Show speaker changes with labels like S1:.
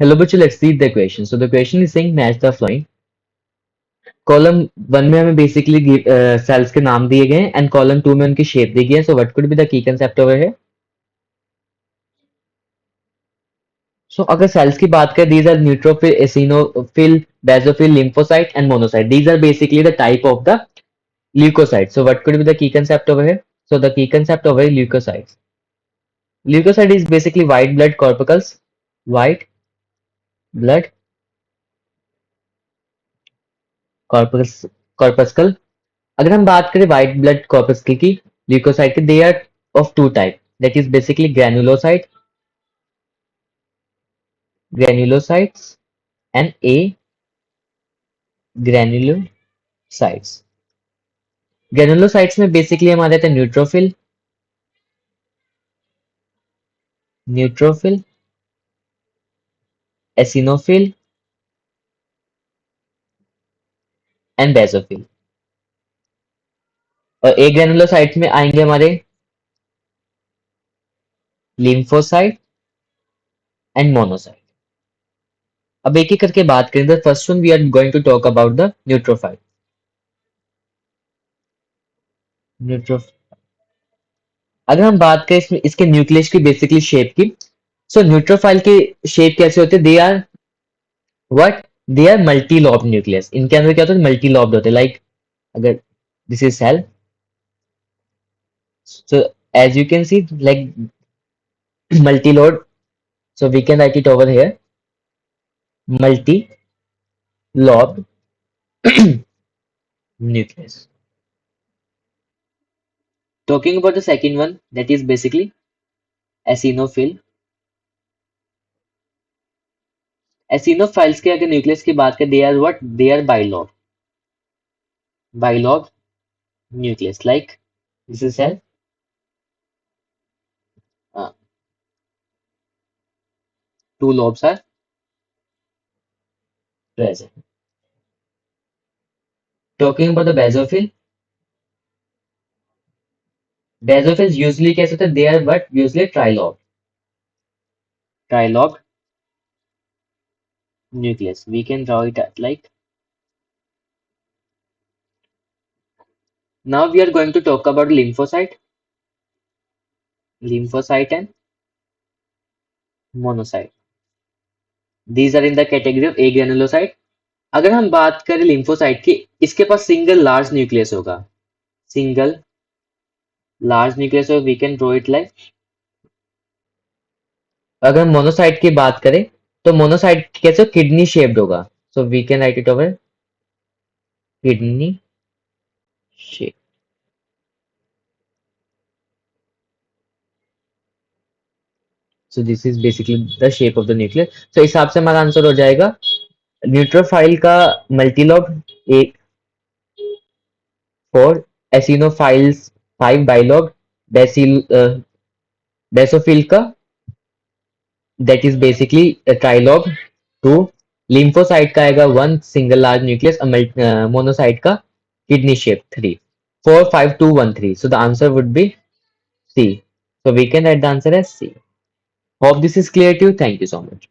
S1: Hello, बच्चों, let's read the question. So the question is saying match the following. Column one में हमें basically sales के नाम दिए गए हैं एंड कॉलम टू में उनकी शेप दी गई है. So what could be the key concept over है. सो अगर सेल्स की बात करें, these are neutrophil, eosinophil, basophil, lymphocyte and monocyte. These are basically the type of the leukocyte. So what could be the key concept over here? So the key concept over here, leukocytes. Leukocyte is basically white blood corpuscles. White blood corpus corpuscle. अगर हम बात करें white blood corpuscle की, leukocyte की, they are of two type. That is basically granulocytes and a granulocytes. Granulocytes में बेसिकली हमारे आते हैं न्यूट्रोफिल, एसिनोफिल एंड बेसोफिल. और ए ग्रेनुलोसाइट में आएंगे हमारे लिम्फोसाइट एंड मोनोसाइट. अब एक एक करके बात करें. The first one we are going to talk about the neutrophil. अगर हम बात करें इसमें इसके न्यूक्लियस की बेसिकली शेप की, सो न्यूट्रोफाइल की शेप कैसे होते हैं? They are what they are multi lobed nucleus. इनके अंदर क्या होता है? मल्टी लॉब्ड होते हैं. लाइक अगर this is cell, so as you can see, like multi-load, so we can write it over here, multi-lob nucleus. Talking about the second one, that is basically eosinophil. Eosinophiles के अगर nucleus की बात करें, they are what? They are bilob nucleus. Like this is cell, uh, two lobes are present. Talking about the basophils usually कैसे होते हैं? They are what? Usually trilob nucleus. We can draw it at like. Now we are going to talk about lymphocyte and monocyte. These are in the category of agranulocyte. अगर हम बात करें lymphocyte की, इसके पास सिंगल लार्ज न्यूक्लियस होगा. Single large nucleus होगा. We can draw it like. अगर हम मोनोसाइट की बात करें, तो मोनोसाइट कैसे किडनी शेप्ड होगा. So we can write it over kidney shape. So this is basically the shape of the nucleus. So इस हिसाब से हमारा आंसर हो जाएगा न्यूट्रोफाइल का मल्टीलॉब एक, 4 एसिनोफाइल्स 5 बाइलॉग, बेसोफिल का दैट इज बेसिकली ट्राइलॉग 2, लिम्फोसाइट का आएगा 1 सिंगल लार्ज न्यूक्लियस, मोनोसाइट का kidney shape 3. 4 5 2 1 3. So the answer would be C. So we can write the answer as C. Hope this is clear to you. Thank you so much.